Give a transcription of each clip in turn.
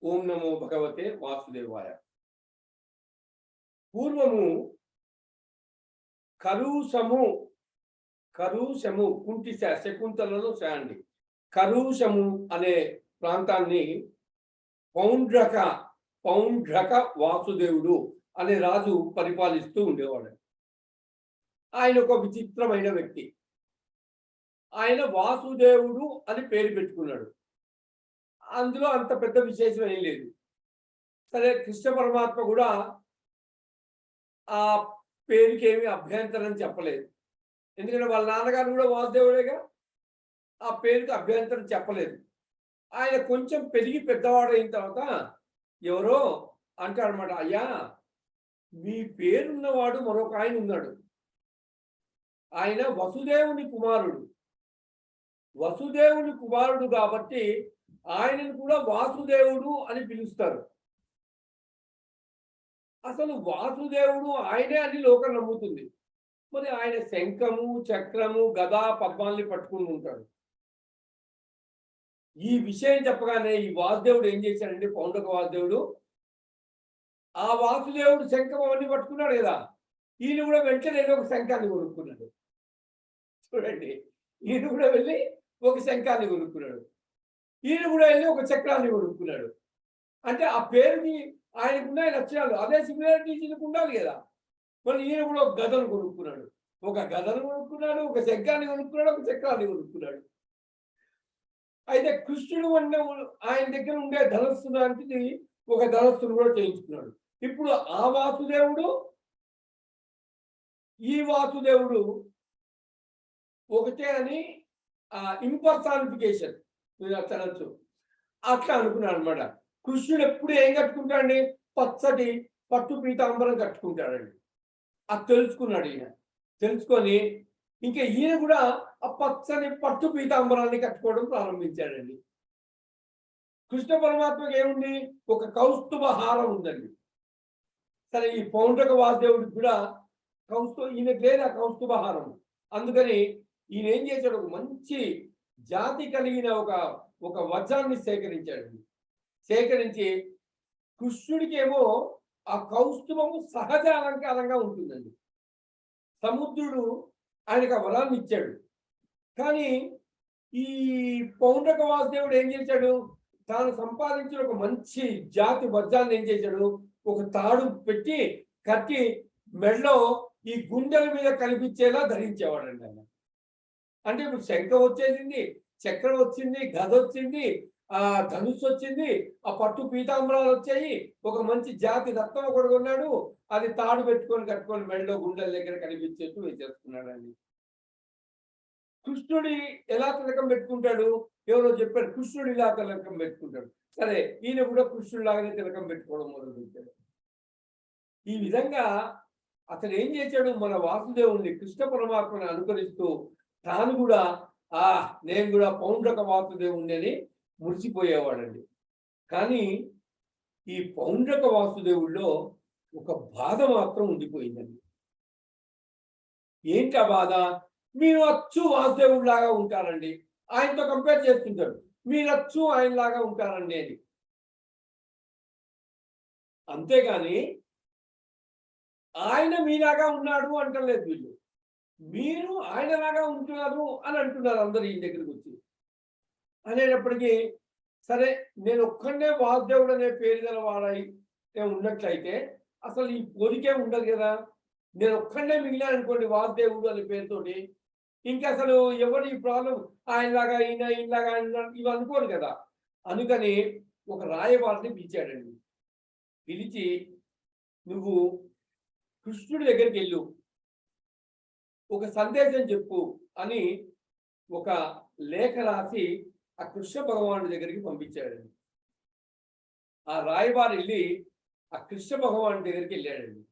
ఓం నమో భగవతే వాసుదేవాయ. పూర్వము కరుషము కరుషము కుంటి శకుంతలలో అండి కరుషము అనే ప్రాంతాన్ని పౌండ్రక వాసుదేవుడు అనే రాజు పరిపాలిస్తూ ఉండేవాడు. ఆయన ఒక విచిత్రమైన వ్యక్తి. ఆయన వాసుదేవుడు అని పేరు పెట్టుకున్నాడు. అందులో అంత పెద్ద విశేషం ఏం లేదు. సరే, కృష్ణ పరమాత్మ కూడా ఆ పేరుకి ఏమి అభ్యంతరం చెప్పలేదు. ఎందుకంటే వాళ్ళ నాన్నగారు కూడా వాసుదేవుడేగా, ఆ పేరుకి అభ్యంతరం చెప్పలేదు. ఆయన కొంచెం పెరిగి పెద్దవాడైన తర్వాత ఎవరో అంటాడనమాట, అయ్యా మీ పేరున్నవాడు మరొక ఆయన ఉన్నాడు, ఆయన వసుదేవుని కుమారుడు కాబట్టి ఆయనను కూడా వాసుదేవుడు అని పిలుస్తారు. అసలు వాసుదేవుడు ఆయనే అని లోకం నమ్ముతుంది. మరి ఆయన శంఖము చక్రము గదా పద్మాల్ని పట్టుకుని ఉంటాడు. ఈ విషయం చెప్పగానే ఈ వాసుదేవుడు ఏం చేశాడంటే, పౌండ్రక వాసుదేవుడు ఆ వాసుదేవుడు శంఖం అవన్నీ పట్టుకున్నాడు కదా, ఈయన కూడా వెంటనే ఒక శంఖాన్ని కొనుక్కున్నాడు. చూడండి, ఈయన కూడా వెళ్ళి ఒక శంఖాన్ని కొనుక్కున్నాడు, ఈయన కూడా వెళ్ళి ఒక చక్రాన్ని కొనుక్కున్నాడు. అంటే ఆ పేరుని ఆయనకున్నాయి లక్షణాలు, అదే సిమిలారిటీ ఈయనకు ఉండాలి కదా. మరి ఈయన కూడా ఒక గదను కొనుక్కున్నాడు, ఒక శంఖాన్ని కొనుక్కున్నాడు, ఒక చక్రాన్ని కొనుక్కున్నాడు. అయితే కృష్ణుడు ఆయన దగ్గర ఉండే ధనస్సు లాంటిది ఒక ధనస్సును కూడా చేయించుకున్నాడు. ఇప్పుడు ఆ వాసుదేవుడు ఈ వాసుదేవుడు ఒకటే అని ఇంపర్సానిఫికేషన్ అనొచ్చు. అట్లా అనుకున్నాడు అనమాట. కృష్ణుడు ఎప్పుడు ఏం కట్టుకుంటాడండి, పచ్చటి పట్టు పీతాంబరం కట్టుకుంటాడండి. అది తెలుసుకున్నాడు ఈయన. తెలుసుకొని ఇంకా ఈయన కూడా ఆ పచ్చని పట్టు పీతాంబరాన్ని కట్టుకోవడం ప్రారంభించాడండి. కృష్ణ పరమాత్మకి ఏముంది, ఒక కౌస్తుభ హారం ఉందండి. సరే, ఈ పౌండ్రక వాసుదేవుడికి కూడా ఈయనకు లేదా కౌస్తుభ హారం. అందుకని ఈయన ఏం చేశాడు, ఒక మంచి జాతి కలిగిన ఒక వజ్రాన్ని సేకరించి కృష్ణుడికి ఏమో ఆ కౌస్తుభము సహజ అలంకారంగా ఉంటుందండి. సముద్రుడు ఆయనకు ఆ వరాన్ని ఇచ్చాడు. కానీ ఈ పౌండ్రక వాసుదేవుడు ఏం చేశాడు, తాను సంపాదించిన ఒక మంచి జాతి వజ్రాన్ని ఏం చేశాడు, ఒక తాడు పెట్టి కట్టి మెడలో ఈ గుండెల మీద కనిపించేలా ధరించేవాడండి ఆయన. అంటే ఇప్పుడు శంఖం వచ్చేసింది, చక్రం వచ్చింది, గద వచ్చింది, ఆ ధనుస్సు వచ్చింది, ఆ పట్టు పీతాంబరాలు వచ్చాయి, ఒక మంచి జాతి రత్నం ఒకటి కొన్నాడు, అది తాడు కట్టుకొని మెడలో గుండెల దగ్గర కనిపించేట్టు వేసేస్తున్నాడు అండి. కృష్ణుడి ఎలా తిలకం పెట్టుకుంటాడు, ఎవరో చెప్పారు, కృష్ణుడు ఇలా తిలకం పెట్టుకుంటాడు. సరే, ఈయన కూడా కృష్ణుడిలాగానే తిలకం పెట్టుకోవడం మొదలుపెట్టాడు. ఈ విధంగా అతను ఏం చేశాడు, మన వాసుదేవుణ్ణి కృష్ణ పరమాత్మని అనుకరిస్తూ తాను కూడా నేను కూడా పౌండ్రక వాసుదేవుణ్ణి అని మురిసిపోయేవాడండి. కానీ ఈ పౌండ్రక వాసుదేవుల్లో ఒక బాధ మాత్రం ఉండిపోయిందండి. ఏంటి ఆ బాధ, మీరు అచ్చు వాసుదేవుడిలాగా ఉంటారండి, ఆయనతో కంపేర్ చేస్తుంటారు, మీరు అచ్చు ఆయనలాగా ఉంటారండి అని. అంతేగాని ఆయన మీలాగా ఉన్నాడు అంటలేదు వీళ్ళు, మీరు ఆయనలాగా ఉంటున్నారు అని అంటున్నారు అందరూ ఈయన దగ్గరికి వచ్చి. అనేటప్పటికీ సరే, నేను ఒక్కడే వాసుదేవుడు అనే పేరు గల వాడై ఉన్నట్లయితే అసలు ఈ పోలికే ఉండదు కదా. నేను ఒక్కడే మిగిలిన అనుకోండి వాసుదేవుడు అనే పేరుతోటి, ఇంకా అసలు ఎవరు ఈ ప్రాబ్లం ఆయనలాగా ఈయనలాగా ఇవి అనుకోరు కదా. అందుకని ఒక రాయబారిని పిలిచాడండి. పిలిచి, నువ్వు కృష్ణుడి దగ్గరికి వెళ్ళు, ఒక సందేశం చెప్పు అని ఒక లేఖ రాసి ఆ కృష్ణ భగవానుడి దగ్గరికి పంపించాడండి. ఆ రాయబారి వెళ్ళి ఆ కృష్ణ భగవానుడి దగ్గరికి వెళ్ళాడండి.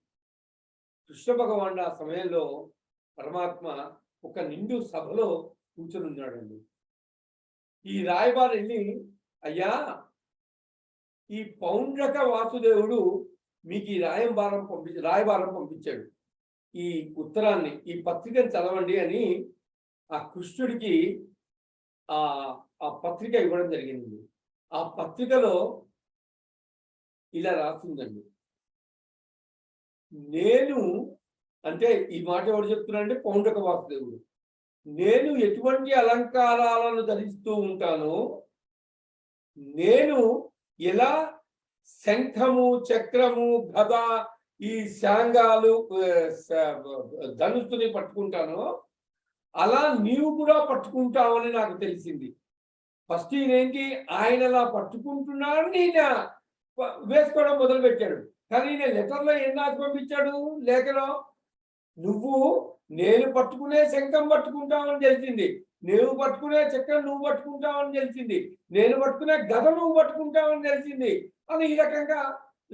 కృష్ణ భగవానుడు ఆ సమయంలో పరమాత్మ ఒక నిండు సభలో కూర్చొని ఉన్నాడండి. ఈ రాయబారి వెళ్ళి, అయ్యా ఈ పౌండ్రక వాసుదేవుడు మీకు ఈ రాయబారం పంపించాడు, ఈ ఉత్తరాన్ని, ఈ పత్రికను చదవండి అని ఆ కృష్ణుడికి ఆ పత్రిక ఇవ్వడం జరిగింది. ఆ పత్రికలో ఇలా రాస్తుందండి. నేను అంటే ఈ మాట ఎవరు చెప్తున్నారంటే పౌండ్రక వాసుదేవుడు. నేను ఎటువంటి అలంకారాలను ధరిస్తూ ఉంటానో, నేను ఎలా శంఖము, చక్రము, గద, ఈ శాంగాలు, ధనుస్సుని పట్టుకుంటానో అలా నీవు కూడా పట్టుకుంటావని నాకు తెలిసింది. ఫస్ట్ ఈయనేంటి, ఆయనలా పట్టుకుంటున్నాడు, నేను వేసుకోవడం మొదలు పెట్టాడు. కానీ ఈయన లెటర్లో ఏం రాసి పంపించాడు, లేఖలో నువ్వు నేను పట్టుకునే శంఖం పట్టుకుంటావని తెలిసింది, నువ్వు పట్టుకునే చక్రం నువ్వు పట్టుకుంటావని తెలిసింది, నేను పట్టుకునే గద నువ్వు పట్టుకుంటావని తెలిసింది అని ఈ రకంగా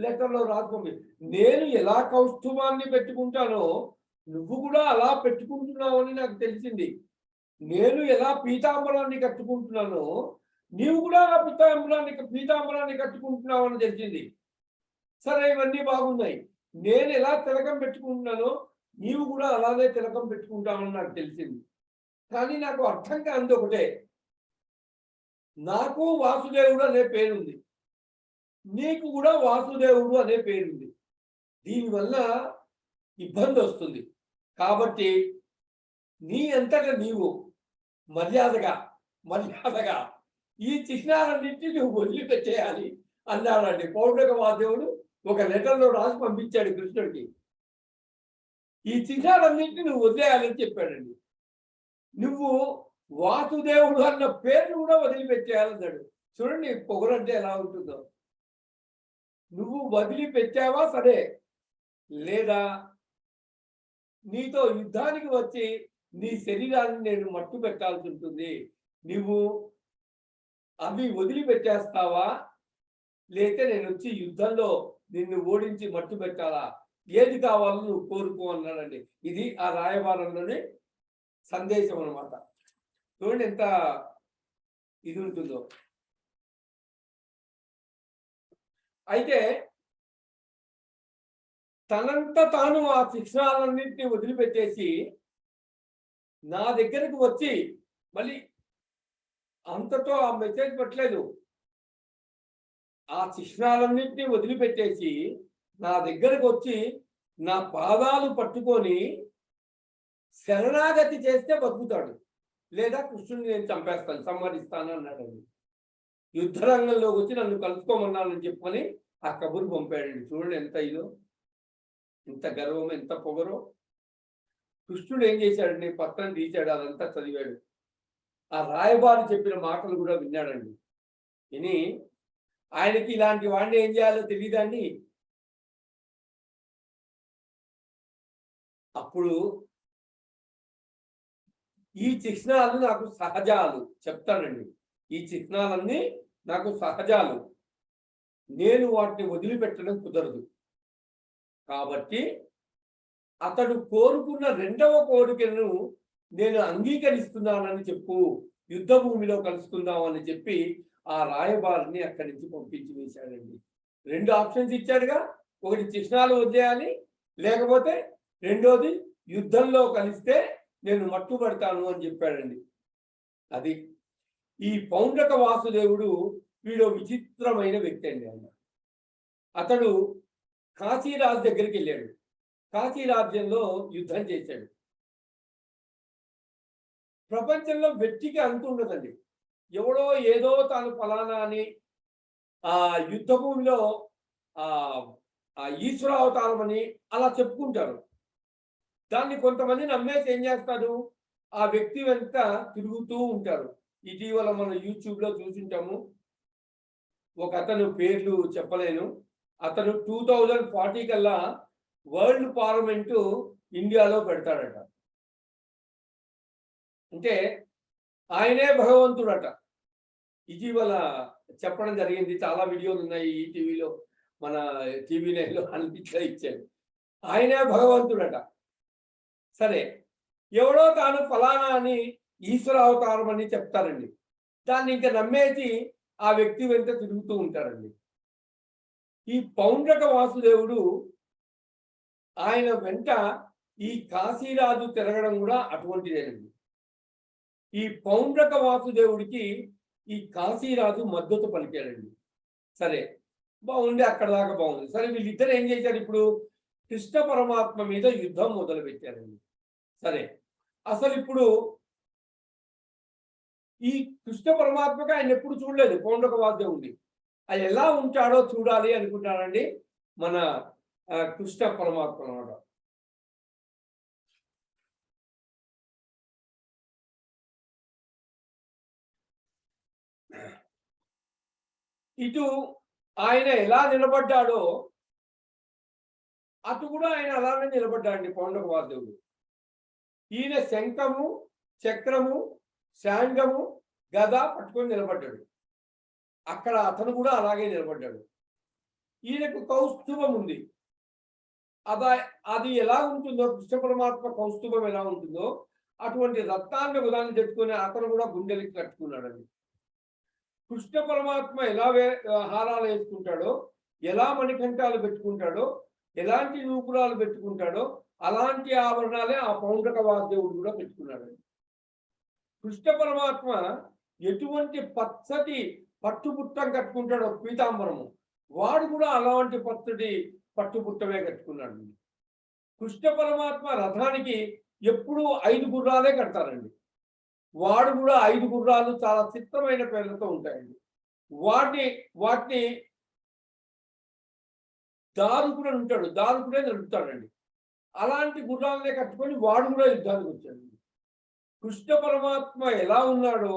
లెటర్లో రాసి నేను ఎలా కౌస్తుభాన్ని పెట్టుకుంటానో నువ్వు కూడా అలా పెట్టుకుంటున్నావని నాకు తెలిసింది. నేను ఎలా పీతాంబరాన్ని కట్టుకుంటున్నానో నీవు కూడా ఆ పీతాంబరాన్ని కట్టుకుంటున్నావు అని తెలిసింది. సరే, ఇవన్నీ బాగున్నాయి. నేను ఎలా తిలకం పెట్టుకుంటున్నానో నీవు కూడా అలానే తిలకం పెట్టుకుంటావని నాకు తెలిసింది. కానీ నాకు అర్థం కానిది ఒకటే, నాకు వాసుదేవుడు అనే పేరుంది, నీకు కూడా వాసుదేవుడు అనే పేరుంది. దీనివల్ల ఇబ్బంది వస్తుంది. కాబట్టి నీ అంతటా నీవు మర్యాదగా ఈ చిహ్నాలన్నింటినీ నువ్వు వదిలిపెట్టేయాలి అన్నాడండి పౌండ్రక వాసుదేవుడు. ఒక లెటర్లో రాసి పంపించాడు కృష్ణుడికి. ఈ చిహ్నాలన్నింటినీ నువ్వు వదిలేయాలని చెప్పాడండి. నువ్వు వాసుదేవుడు అన్న పేరును కూడా వదిలిపెట్టేయాలన్నాడు. చూడండి పొగరంటే ఎలా ఉంటుందో. నువ్వు వదిలిపెట్టావా సరే, లేదా నీతో యుద్ధానికి వచ్చి నీ శరీరాన్ని నేను మట్టు పెట్టాల్సి ఉంటుంది. నువ్వు అవి వదిలిపెట్టేస్తావా, లేక నేను వచ్చి యుద్ధంలో నిన్ను ఓడించి మట్టు పెట్టాలా, ఏది కావాలో నువ్వు కోరుకో అన్నాడండి. ఇది ఆ రాయబారంలోనే సందేశం అన్నమాట. చూడండి ఎంత ఇది ఉంటుందో. అయితే తనంత తాను ఆ శిక్షణాలన్నింటినీ వదిలిపెట్టేసి నా దగ్గరకు వచ్చి, మళ్ళీ అంతతో ఆ మెసేజ్ పెట్టలేదు, ఆ శిక్షణాలన్నింటినీ వదిలిపెట్టేసి నా దగ్గరకు వచ్చి నా పాదాలు పట్టుకొని శరణాగతి చేస్తే బతుకుతాడు, లేదా కృష్ణుని నేను చంపేస్తాను, సంహరిస్తాను అన్నాడండి. యుద్ధరంగంలోకి వచ్చి నన్ను కలుసుకోమన్నానని చెప్పని ఆ కబురు పంపాడండి. చూడండి ఎంత ఇదో, ఎంత గర్వం, ఎంత పొగరో. కృష్ణుడు ఏం చేశాడండి, పత్రం తీశాడు, అదంతా చదివాడు. ఆ రాయబారి చెప్పిన మాటలు కూడా విన్నాడండి. విని ఆయనకి ఇలాంటి వాడిని ఏం చేయాలో తెలియదండి. అప్పుడు ఈ చిహ్నాలు నాకు సహజాలు చెప్తానండి. ఈ చిహ్నాలన్నీ నాకు సహజాలు, నేను వాటిని వదిలిపెట్టడం కుదరదు. కాబట్టి అతడు కోరుకున్న రెండవ కోరికను నేను అంగీకరిస్తున్నానని చెప్పు, యుద్ధ భూమిలో కలుసుకుందామని చెప్పి ఆ రాయబారిని అక్కడి నుంచి పంపించి వేశాడండి. 2 ఆప్షన్స్ ఇచ్చాడుగా, ఒకటి చిహ్నాలు వదిలేయాలి, లేకపోతే రెండోది యుద్ధంలో కలిస్తే నేను మట్టుబడతాను అని చెప్పాడండి. అది ఈ పౌండ్రక వాసుదేవుడు వీడు విచిత్రమైన వ్యక్తి అండి. ఆయన అతడు కాశీరాజు దగ్గరికి వెళ్ళాడు. కాశీ రాజ్యంలో యుద్ధం చేశాడు. ప్రపంచంలో వ్యక్తికి అంతు ఉండదండి. ఎవడో ఏదో తాను ఫలానా అని ఆ యుద్ధ భూమిలో ఈశ్వరావతారం అని అలా చెప్పుకుంటారు. దాన్ని కొంతమంది నమ్మేసి ఏం చేస్తారు, ఆ వ్యక్తి వెంట తిరుగుతూ ఉంటారు. ఇటీవల మనం యూట్యూబ్లో చూసింటాము. ఒక అతను పేర్లు చెప్పలేను, అతను 2040 కల్లా వరల్డ్ పార్లమెంటు ఇండియాలో పెడతాడట. అంటే ఆయనే భగవంతుడట. ఇటీవల చెప్పడం జరిగింది. చాలా వీడియోలు ఉన్నాయి ఈ టీవీలో, మన టీవీ నైన్లో అనిపించే ఇచ్చాడు. ఆయనే భగవంతుడట. సరే, ఎవడో తాను ఫలానా అని ఈశ్వర అవతారం అని చెప్తారండి. దాన్ని ఇంకా నమ్మేసి ఆ వ్యక్తి వెంట తిరుగుతూ ఉంటారండి. ఈ పౌండ్రక వాసుదేవుడు ఆయన వెంట ఈ కాశీరాజు తిరగడం కూడా అటువంటిదేనండి. ఈ పౌండ్రక వాసుదేవుడికి ఈ కాశీరాజు మద్దతు పలికాడండి. సరే, బాగుంది, అక్కడ దాకా బాగుంది. సరే వీళ్ళిద్దరు ఏం చేశారు? ఇప్పుడు కృష్ణ పరమాత్మ మీద యుద్ధం మొదలు పెట్టారండి. సరే, అసలు ఇప్పుడు ఈ కృష్ణ పరమాత్మకి ఆయన ఎప్పుడు చూడలేదు పౌండ్రక వాసుదేవుడిని. అది ఎలా ఉంటాడో చూడాలి అనుకుంటానండి మన కృష్ణ పరమాత్మ అన్నమాట. ఇటు ఆయన ఎలా నిలబడ్డాడో అటు కూడా ఆయన అలానే నిలబడ్డాడండి పౌండ్రక వాసుదేవుడు. ఈయన శంఖము, చక్రము, శాంగము, గద పట్టుకొని నిలబడ్డాడు. అక్కడ అతను కూడా అలాగే నిలబడ్డాడు. ఈయనకు కౌస్తుభం ఉంది. అది ఎలా ఉంటుందో, కృష్ణ పరమాత్మ కౌస్తుభం ఎలా ఉంటుందో అటువంటి రత్నాన్ని ఉదాహరణ తెచ్చుకొని అతను కూడా గుండెలకి కట్టుకున్నాడండి. కృష్ణ పరమాత్మ ఎలా హారాలు వేసుకుంటాడో, ఎలా మణికంఠాలు పెట్టుకుంటాడో, ఎలాంటి నూపురాలు పెట్టుకుంటాడో అలాంటి ఆభరణాలే ఆ పౌండ్రక వాసుదేవుడు కూడా పెట్టుకున్నాడండి. కృష్ణ పరమాత్మ ఎటువంటి పచ్చటి పట్టుపుట్టం కట్టుకుంటాడో పీతాంబరము, వాడు కూడా అలాంటి పచ్చటి పట్టుపుట్టమే కట్టుకున్నాడు. కృష్ణ పరమాత్మ రథానికి ఎప్పుడూ 5 గుర్రాలే కడతారండి. వాడు కూడా 5 గుర్రాలు చాలా చిత్రమైన పేర్లతో ఉంటాయండి. వాటిని దారుకుడు ఉంటాడు, దారుకుడే నడుపుతాడండి. అలాంటి గుర్రాలనే కట్టుకొని వాడు కూడా యుద్ధానికి వచ్చాడు. కృష్ణ పరమాత్మ ఎలా ఉన్నాడో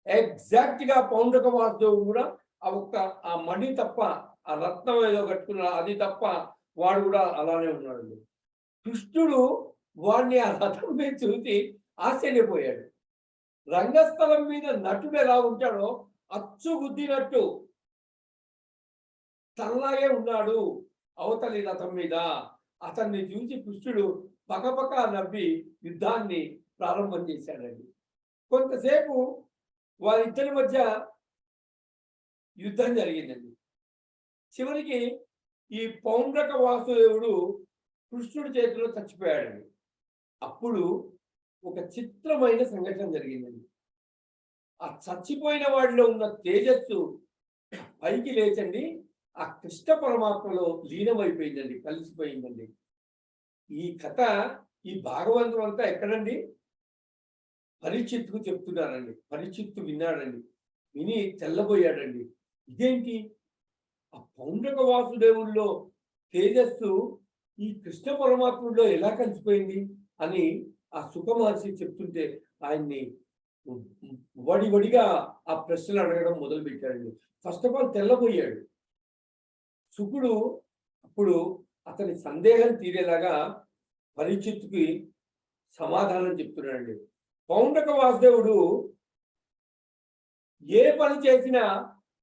ఎగ్జాక్ట్ గా పౌండ్రక వాసుదేవుడు కూడా ఆ మణి తప్ప, ఆ రత్నం ఏదో కట్టుకున్న అది తప్ప వాడు కూడా అలానే ఉన్నాడు. కృష్ణుడు వాడిని ఆ రథం మీద చూసి ఆశ్చర్యపోయాడు. రంగస్థలం మీద నటుడు ఎలా ఉంటాడో అచ్చు గుద్దినట్టు తనలాగే ఉన్నాడు అవతలి రథం మీద. అతన్ని చూసి కృష్ణుడు పకపక నవ్వి యుద్ధాన్ని ప్రారంభం చేశాడండి. కొంతసేపు వారిద్దరి మధ్య యుద్ధం జరిగిందండి. చివరికి ఈ పౌండ్రక వాసుదేవుడు కృష్ణుడి చేతిలో చచ్చిపోయాడండి. అప్పుడు ఒక చిత్రమైన సంఘటన జరిగిందండి. ఆ చచ్చిపోయిన వాడిలో ఉన్న తేజస్సు పైకి లేచండి ఆ కృష్ణ పరమాత్మలో లీనమైపోయిందండి, కలిసిపోయిందండి. ఈ కథ, ఈ భాగవంతం అంతా ఎక్కడండి? పరీక్షిత్తుకు చెప్తున్నారండి. పరీక్షిత్తు విన్నాడండి, విని తెల్లబోయాడండి. ఇదేంటి, ఆ పౌండ్రక వాసుదేవుల్లో తేజస్సు ఈ కృష్ణ పరమాత్ముల్లో ఎలా కలిసిపోయింది అని ఆ సుఖ మహర్షి చెప్తుంటే ఆయన్ని వడివడిగా ఆ ప్రశ్నలు అడగడం మొదలు పెట్టాడండి. ఫస్ట్ ఆఫ్ ఆల్ తెల్లబోయాడు సుకుడు. అప్పుడు అతని సందేహం తీరేలాగా పరీక్షిత్తుకి సమాధానం చెప్తున్నాడండి. పౌండ్రక వాసుదేవుడు ఏ పని చేసినా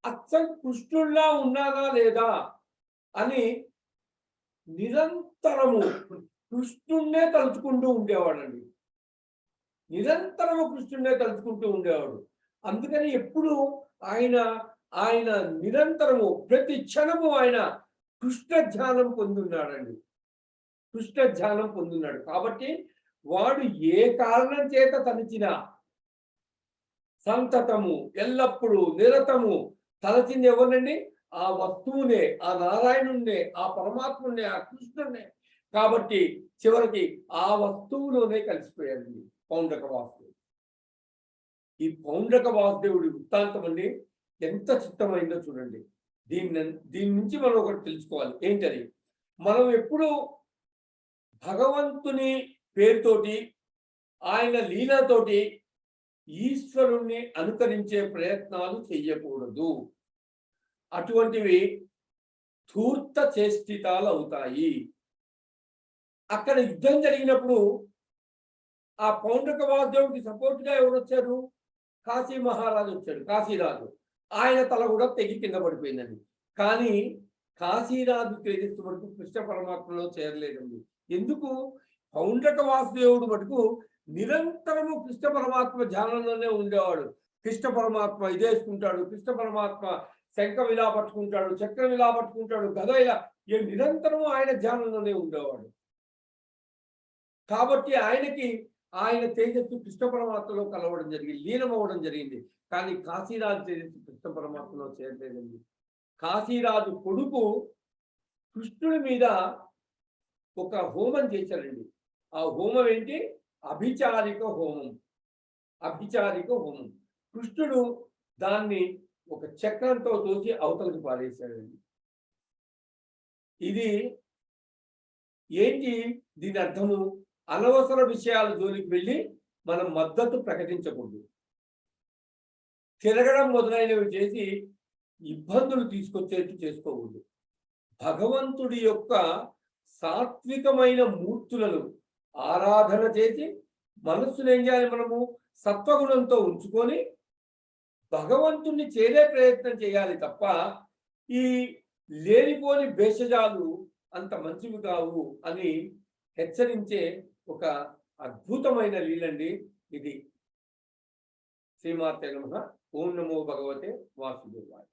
అచ్చం కృష్ణుల్లా ఉన్నాదా లేదా అని నిరంతరము కృష్ణున్నే తలుచుకుంటూ ఉండేవాడండి. నిరంతరము కృష్ణున్నే తలుచుకుంటూ ఉండేవాడు. అందుకని ఎప్పుడు ఆయన నిరంతరము ప్రతి క్షణము ఆయన కృష్ణ ధ్యానం పొందున్నాడండి. కృష్ణ ధ్యానం పొందున్నాడు కాబట్టి వాడు ఏ కారణం చేత తలచినా సంతతము ఎల్లప్పుడూ నిరతము తలచింది ఎవరినండి? ఆ వస్తువునే, ఆ నారాయణుణ్ణే, ఆ పరమాత్మునే, ఆ కృష్ణుణ్ణే. కాబట్టి చివరికి ఆ వస్తువులోనే కలిసిపోయాడు పౌండ్రక వాసుదేవుడు. ఈ పౌండ్రక వాసుదేవుడి వృత్తాంతం అండి ఎంత చిత్తమైందో చూడండి. దీని నుంచి మనం ఒకటి తెలుసుకోవాలి. ఏంటది? మనం ఎప్పుడు భగవంతుని పేరుతోటి, ఆయన లీలతోటి ఈశ్వరుణ్ణి అనుకరించే ప్రయత్నాలు చెయ్యకూడదు. అటువంటివి ధూర్త చేష్టితాలు అవుతాయి. అక్కడ యుద్ధం జరిగినప్పుడు ఆ పౌండ్రక వాసుదేవుడికి సపోర్ట్గా ఎవరు వచ్చారు? కాశీ మహారాజు వచ్చాడు, కాశీరాజు. ఆయన తల కూడా తెగి కింద పడిపోయిందండి. కానీ కాశీరాజు తేజస్సు వరకు కృష్ణ పరమాత్మలో చేరలేదండి. ఎందుకు? పౌండ్రక వాసుదేవుడు మటుకు నిరంతరము కృష్ణ పరమాత్మ ధ్యానంలోనే ఉండేవాడు. కృష్ణ పరమాత్మ ఇదేసుకుంటాడు, కృష్ణ పరమాత్మ శంఖం ఇలా పట్టుకుంటాడు, చక్రం ఇలా పట్టుకుంటాడు, గద ఇలా, నిరంతరము ఆయన ధ్యానంలోనే ఉండేవాడు. కాబట్టి ఆయన తేజస్సు కృష్ణ పరమాత్మలో కలవడం జరిగింది, లీనమవ్వడం జరిగింది. కానీ కాశీరాజు తేజస్సు కృష్ణ పరమాత్మలో చేరలేదండి. కాశీరాజు కొడుకు కృష్ణుడి మీద ఒక హోమం చేశారండి. ఆ హోమం ఏంటి? అభిచారిక హోమం. అభిచారిక హోమం. కృష్ణుడు దాన్ని ఒక చక్రంతో తోసి అవతలకు పారేశాడండి. ఇది ఏంటి? దీని అర్థము అనవసర విషయాల జోలికి వెళ్ళి మనం మద్దతు ప్రకటించకూడదు. తిరగడం మొదలైనవి చేసి ఇబ్బందులు తీసుకొచ్చేట్టు చేసుకోకూడదు. భగవంతుడి యొక్క సాత్వికమైన మూర్తులను ఆరాధన చేసి మనస్సును ఏం చేయాలి? మనము సత్వగుణంతో ఉంచుకొని భగవంతుణ్ణి చేరే ప్రయత్నం చేయాలి తప్ప ఈ లేనిపోని భేషజాలు అంత మంచివి కావు అని హెచ్చరించే ఒక అద్భుతమైన లీలండి ఇది. శ్రీమాతే నమః. ఓం నమో భగవతే వాసుదేవాయ.